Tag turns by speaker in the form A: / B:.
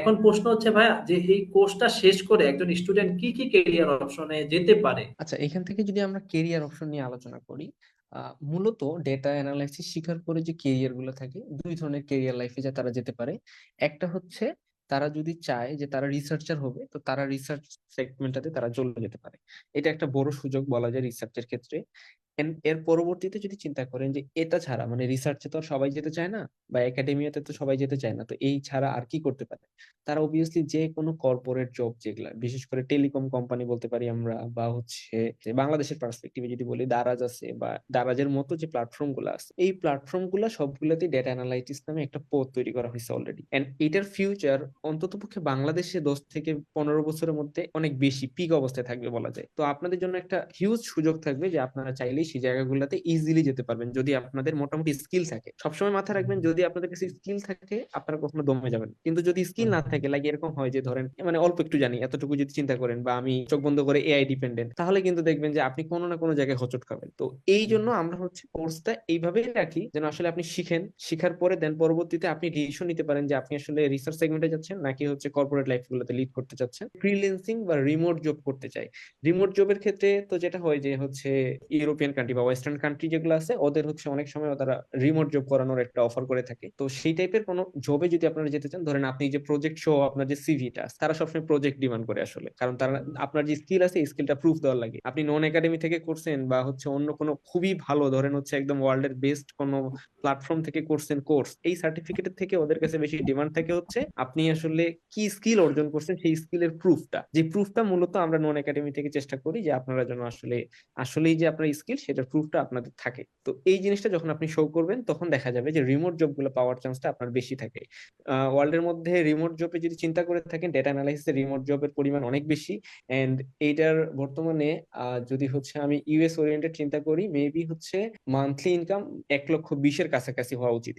A: এখন প্রশ্ন হচ্ছে ভাইয়া যে এই কোর্সটা শেষ করে একজন স্টুডেন্ট কি কি ক্যারিয়ার অপশনে যেতে পারে?
B: আচ্ছা, এখান থেকে যদি আমরা কেরিয়ার অপশন নিয়ে আলোচনা করি, মূলত ডেটা অ্যানালাইসিস শিখার পরে যে কেরিয়ার গুলো থাকে, দুই ধরনের কেরিয়ার লাইফে যা তারা যেতে পারে। একটা হচ্ছে তারা যদি চায় যে তারা রিসার্চার হবে, তো তারা রিসার্চ সেগমেন্টটাতে তারা চলে যেতে পারে। এটা একটা বড় সুযোগ বলা যায় রিসার্চের ক্ষেত্রে। এর পরবর্তীতে যদি চিন্তা করেন যে এটা ছাড়া, মানে রিসার্চে তো আর সবাই যেতে চায় না, বা একাডেমিয়াতে তো সবাই যেতে চায় না, তো এই ছাড়া আর কি করতে পারে, তারা অবভিয়াসলি যে কোনো কর্পোরেট জব, যেগুলা বিশেষ করে টেলিকম কোম্পানি বলতে পারি আমরা, বা হচ্ছে যে বাংলাদেশের পার্সপেক্টিভে যদি বলি দারাজ আছে, বা দারাজের মতো যে প্ল্যাটফর্ম গুলো আছে, এই প্ল্যাটফর্ম গুলা সবগুলোতেই ডেটা অ্যানালাইটিক্স নামে একটা পদ তৈরি করা হয়েছে অলরেডি। এন্ড এটার ফিউচার অন্ততপক্ষে বাংলাদেশে 10 থেকে 15 বছরের মধ্যে অনেক বেশি পিক অবস্থায় থাকবে বলা যায়। তো আপনাদের জন্য একটা হিউজ সুযোগ থাকবে যে আপনারা চাইলেই সেই জায়গাগুলোতে ইজিলি যেতে পারবেন যদি আপনাদের মোটামুটি স্কিল থাকে। সবসময় মাথায় রাখবেন, যদি আপনাদের কাছে স্কিল থাকে আপনারা কখনো দমে যাবেন না। কিন্তু যদি স্কিল না থাকে, লাগে এরকম হয় যে ধরেন মানে অল্প একটু জানি এতটুকু যদি চিন্তা করেন, বা আমি চোখ বন্ধ করে এআই ডিপেন্ডেন্ট, তাহলে কিন্তু দেখবেন যে আপনি কোনো না কোনো জায়গায় হোঁচট খাবেন। তো এই জন্য আমরা হচ্ছে কোর্সটা এইভাবেই রাখি যেন আসলে আপনি শিখেন, শিখার পরে দেন পরবর্তীতে আপনি ডিসিশন নিতে পারেন যে আপনি আসলে রিসার্চ সেগমেন্টে যাচ্ছেন নাকি হচ্ছে কর্পোরেট লাইফ গুলোতে লিড করতে চাচ্ছেন, ফ্রিল্যান্সিং বা রিমোট জব করতে চাই। রিমোট জবের ক্ষেত্রে তো যেটা হয় যে হচ্ছে ইউরোপিয়ান কান্ট্রি বা ওয়েস্টার্ন কান্ট্রি যেগুলো আছে, ওদের হচ্ছে অনেক সময় তারা রিমোট জব করানোর একটা অফার করে থাকে। তো সেই টাইপের কোনো জবে যদি আপনারা যেতে চান, ধরেন আপনি যে প্রজেক্ট সহ আপনার যে সিভিটা, তারা সবসময় প্রজেক্ট ডিমান্ড করে আসলে, কারণ তারা আপনার যে স্কিল আছে এই স্কিলটা প্রুফ দেওয়ার লাগে। আপনি নন একাডেমি থেকে করছেন, বা হচ্ছে অন্য কোনো খুবই ভালো, ধরেন হচ্ছে একদম ওয়ার্ল্ডের বেস্ট কোনো প্ল্যাটফর্ম থেকে করছেন কোর্স, এই সার্টিফিকেটের থেকে ওদের কাছে বেশি ডিমান্ড থাকে হচ্ছে আপনি আসলে কি স্কিল অর্জন করছেন সেই স্কিলের প্রুফটা। যে প্রুফটা মূলত আমরা নন একাডেমি থেকে চেষ্টা করি যে আপনারা যেন আসলে আসলেই যে আপনার স্কিল সেটার প্রুফটা আপনাদের থাকে। তো এই জিনিসটা যখন আপনি শো করবেন, তখন দেখা যাবে যে রিমোট জব গুলো পাওয়ার চান্সটা আপনার বেশি থাকে। ওয়ার্ল্ডের মধ্যে রিমোট জবে যদি চিন্তা করে থাকেন, ডেটা অ্যানালাইসিসে রিমোট জবের পরিমাণ অনেক বেশি। এন্ড এইটার বর্তমানে যদি হচ্ছে আমি ইউএস ওরিয়েন্টেড চিন্তা করি, মেবি হচ্ছে মান্থলি ইনকাম 1,20,000-এর কাছাকাছি হওয়া উচিত।